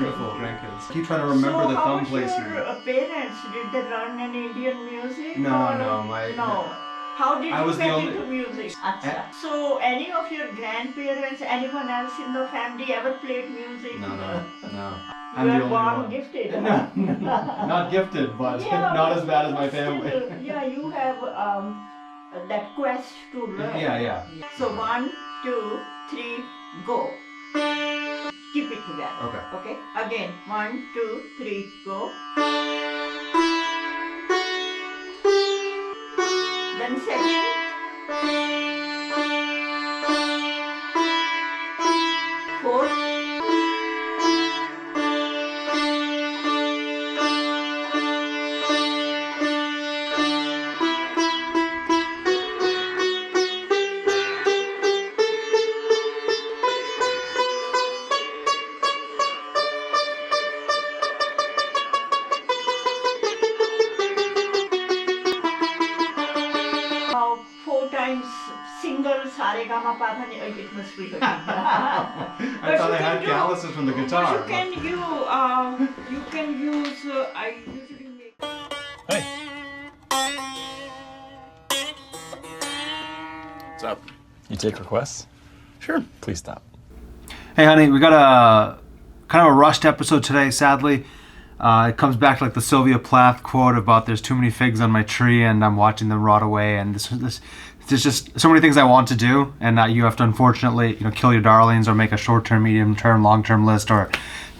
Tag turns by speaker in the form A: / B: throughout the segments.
A: beautiful grandkids. Keep trying to remember the thumb placement.
B: So your parents, did they learn any Indian music?
A: No.
B: How did you get
A: only...
B: into music? So any of your grandparents, anyone else in the family ever played music?
A: No.
B: You are born gifted.
A: Not gifted, but not as bad as my family.
B: Yeah, you have that quest to learn.
A: Yeah.
B: So 1, 2, 3, go. Keep it together. Okay. Again, 1, 2, 3, go. Then second. Fourth. Single Saregama Padhani, it must be good.
A: I thought I had calluses from the guitar.
B: You can use, I usually make...
C: Hey. What's up? You take requests? Sure. Please stop.
A: Hey honey, we got a kind of a rushed episode today, sadly. It comes back to like the Sylvia Plath quote about there's too many figs on my tree and I'm watching them rot away, and there's just so many things I want to do, and you have to unfortunately, kill your darlings or make a short-term, medium-term, long-term list, or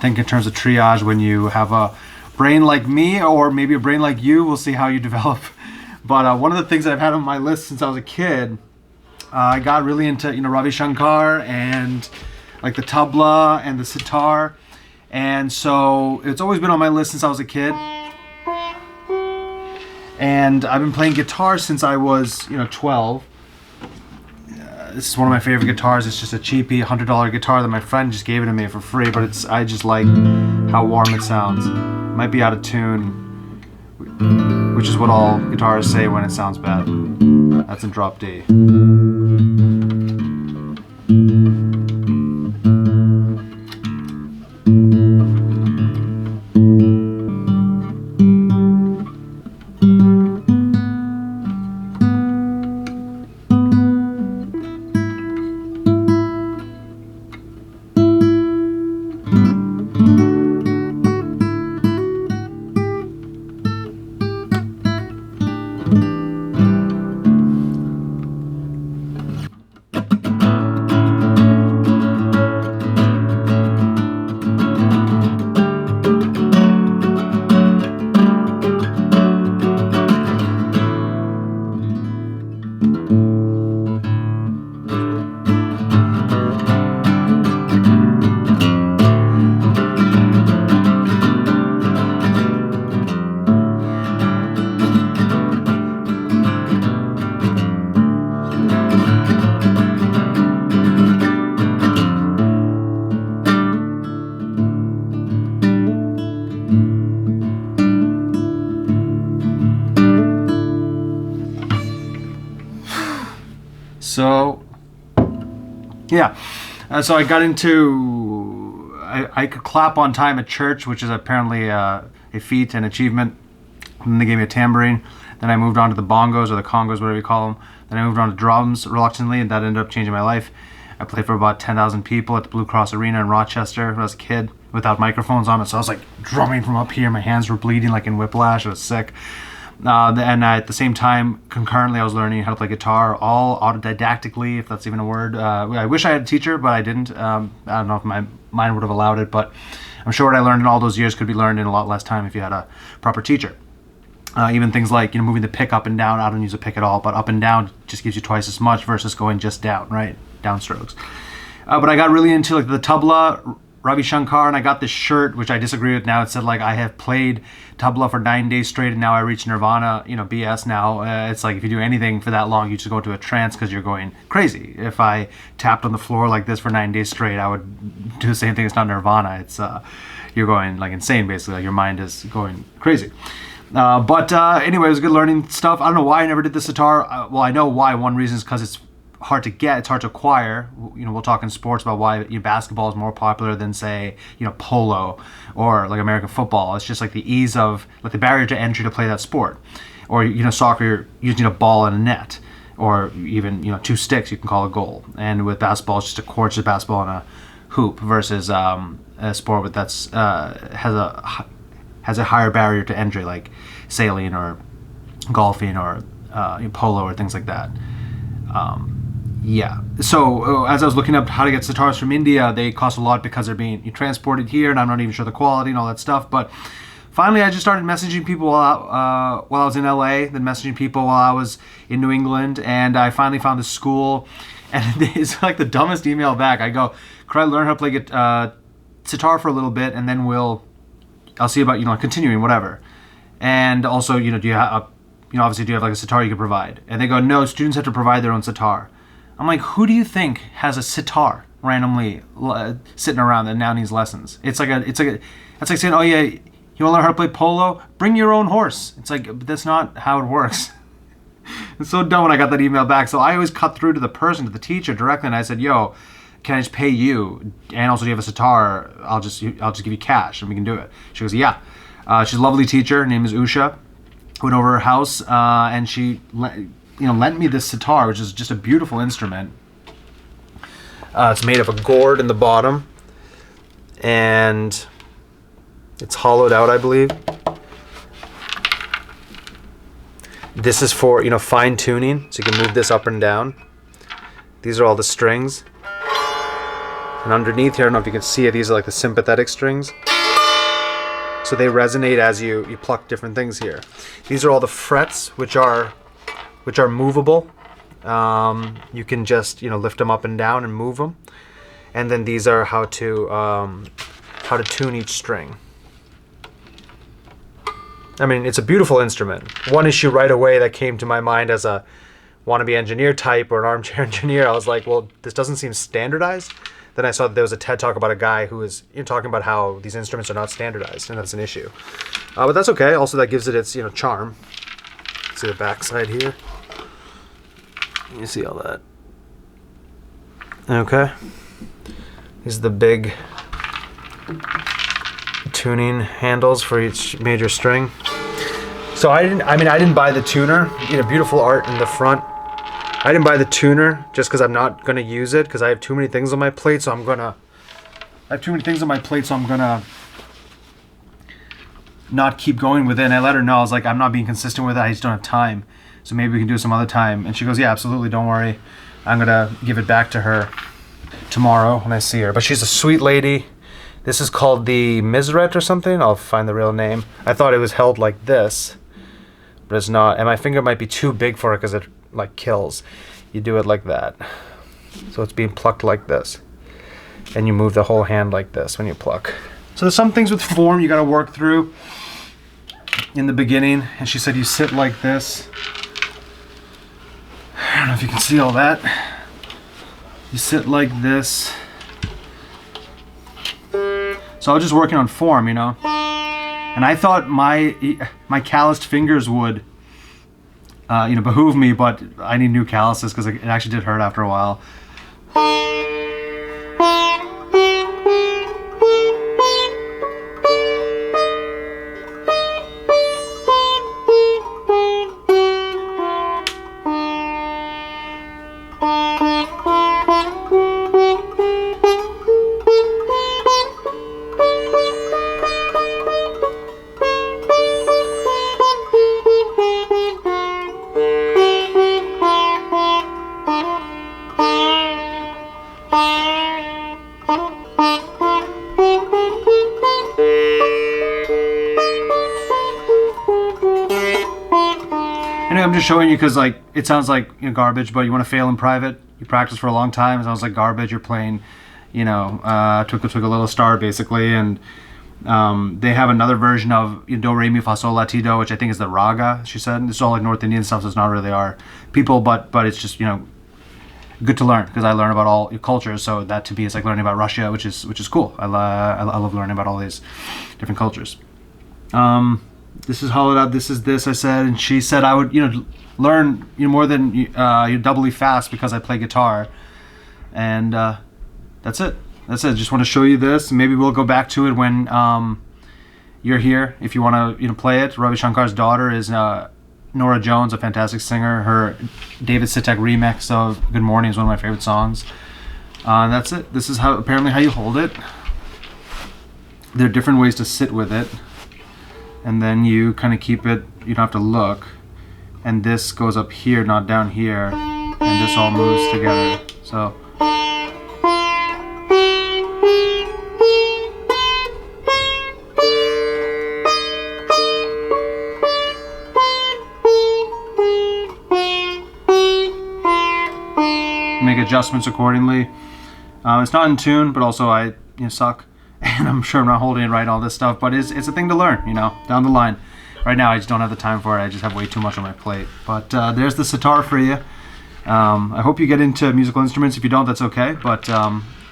A: think in terms of triage when you have a brain like me or maybe a brain like you. We'll see how you develop. But one of the things that I've had on my list since I was a kid, I got really into Ravi Shankar and like the tabla and the sitar, and so it's always been on my list since I was a kid. And I've been playing guitar since I was, 12. This is one of my favorite guitars. It's just a cheapy $100 guitar that my friend just gave it to me for free, but I just like how warm it sounds. It might be out of tune, which is what all guitarists say when it sounds bad. That's in drop D. So, yeah. So I got into, I could clap on time at church, which is apparently a feat, an achievement. And then they gave me a tambourine. Then I moved on to the bongos or the congos, whatever you call them. Then I moved on to drums reluctantly, and that ended up changing my life. I played for about 10,000 people at the Blue Cross Arena in Rochester when I was a kid without microphones on it. So I was like drumming from up here. My hands were bleeding like in whiplash. It was sick. And at the same time, concurrently, I was learning how to play guitar, all autodidactically, if that's even a word. I wish I had a teacher, but I didn't. I don't know if my mind would have allowed it, but I'm sure what I learned in all those years could be learned in a lot less time if you had a proper teacher. Even things like moving the pick up and down. I don't use a pick at all, but up and down just gives you twice as much versus going just down, right? Downstrokes. But I got really into like the tabla, Ravi Shankar, and I got this shirt, which I disagree with now. It said like I have played tabla for 9 days straight and now I reach nirvana, BS now. It's like if you do anything for that long, you just go into a trance because you're going crazy. If I tapped on the floor like this for 9 days straight, I would do the same thing. It's not nirvana. It's you're going like insane basically. Like your mind is going crazy. But anyway, it was good learning stuff. I don't know why I never did the sitar. Well, I know why. One reason is because it's hard to get. It's hard to acquire. We'll talk in sports about why basketball is more popular than, say, polo or like American football. It's just like the ease of, like, the barrier to entry to play that sport. Or soccer, you're using a ball and a net, or even 2 sticks you can call a goal. And with basketball, it's just a court, just a basketball and a hoop, versus a sport that's has a higher barrier to entry, like sailing or golfing or polo or things like that. So as I was looking up how to get sitars from India, they cost a lot because they're being transported here, and I'm not even sure the quality and all that stuff. But finally, I just started messaging people while I was in LA, then messaging people while I was in New England, and I finally found this school. And it's like the dumbest email back. I go, could I learn how to play sitar for a little bit, and then I'll see about continuing, whatever. And also, do you have obviously, do you have like a sitar you can provide? And they go, no, students have to provide their own sitar. I'm like, who do you think has a sitar randomly sitting around that now needs lessons? It's like saying, oh yeah, you want to learn how to play polo? Bring your own horse. It's like, but that's not how it works. It's so dumb when I got that email back. So I always cut through to the person, to the teacher directly, and I said, yo, can I just pay you? And also, do you have a sitar? I'll just give you cash and we can do it. She goes, yeah. She's a lovely teacher. Her name is Usha. Went over her house and she lent me this sitar, which is just a beautiful instrument. It's made of a gourd in the bottom, and it's hollowed out, I believe. This is for fine tuning, so you can move this up and down. These are all the strings, and underneath here, I don't know if you can see it, these are like the sympathetic strings. So they resonate as you pluck different things here. These are all the frets, which are movable. You can just lift them up and down and move them. And then these are how to tune each string. I mean, it's a beautiful instrument. One issue right away that came to my mind as a wannabe engineer type or an armchair engineer, I was like, well, this doesn't seem standardized. Then I saw that there was a TED Talk about a guy who was talking about how these instruments are not standardized, and that's an issue. But that's okay. Also, that gives it its charm. See the back side here? You see all that? Okay. These are the big tuning handles for each major string. So I didn't buy the tuner. Beautiful art in the front. I didn't buy the tuner just because I'm not gonna use it because I have too many things on my plate. So I'm gonna not keep going with it. And I let her know, I was like, I'm not being consistent with it. I just don't have time. So maybe we can do it some other time. And she goes, yeah, absolutely. Don't worry. I'm gonna give it back to her tomorrow when I see her. But she's a sweet lady. This is called the Misret or something. I'll find the real name. I thought it was held like this, but it's not. And my finger might be too big for it because it like kills. You do it like that. So it's being plucked like this. And you move the whole hand like this when you pluck. So there's some things with form you gotta work through in the beginning. And she said you sit like this. I don't know if you can see all that. You sit like this. So I was just working on form, And I thought my calloused fingers would behoove me, but I need new calluses because it actually did hurt after a while. Anyway, I'm just showing you because it sounds like garbage, but you want to fail in private. You practice for a long time. It sounds like garbage. You're playing, Twinkle Twinkle Little Star basically, and they have another version of Do Re Mi Fa Sol La Ti Do, which I think is the raga. She said it's all like North Indian stuff, so it's not really our people, but it's just good to learn because I learn about all cultures. So that to me is like learning about Russia, which is cool. I love learning about all these different cultures. this is hollowed out. This is this. I said, and she said I would, learn more than doubly fast because I play guitar, and that's it. That's it. Just want to show you this. Maybe we'll go back to it when you're here if you want to play it. Ravi Shankar's daughter is Nora Jones, a fantastic singer. Her David Sitar remix of Good Morning is one of my favorite songs. That's it. This is apparently how you hold it. There are different ways to sit with it, and then you kind of keep it, you don't have to look, and this goes up here, not down here, and this all moves together. So make adjustments accordingly. It's not in tune, but also I suck, and I'm sure I'm not holding it right, all this stuff, but it's a thing to learn, down the line. Right now I just don't have the time for it. I just have way too much on my plate. But there's the sitar for you. I hope you get into musical instruments. If you don't, that's okay, but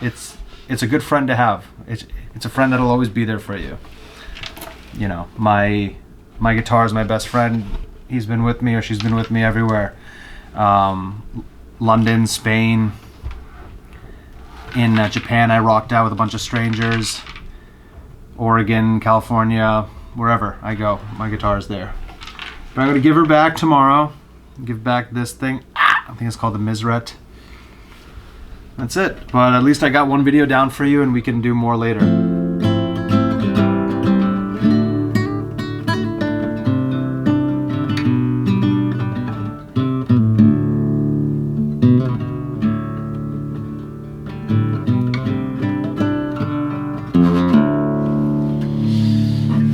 A: it's a good friend to have. It's a friend that'll always be there for you. My guitar is my best friend. He's been with me, or she's been with me everywhere. London, Spain, in Japan I rocked out with a bunch of strangers, Oregon, California, wherever I go, my guitar is there. But I'm going to give her back tomorrow, give back this thing, I think it's called the Misret. That's it, but at least I got one video down for you and we can do more later.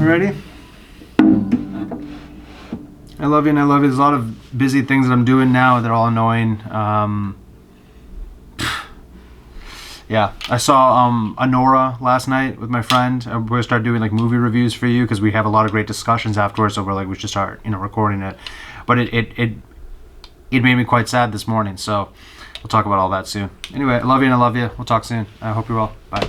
A: Ready? I love you and I love you. There's a lot of busy things that I'm doing now. They're all annoying. Yeah, I saw Anora last night with my friend. We're gonna start doing like movie reviews for you because we have a lot of great discussions afterwards. So we're like, we should start recording it. But it made me quite sad this morning. So we'll talk about all that soon. Anyway, I love you and I love you. We'll talk soon. I hope you're well. Bye.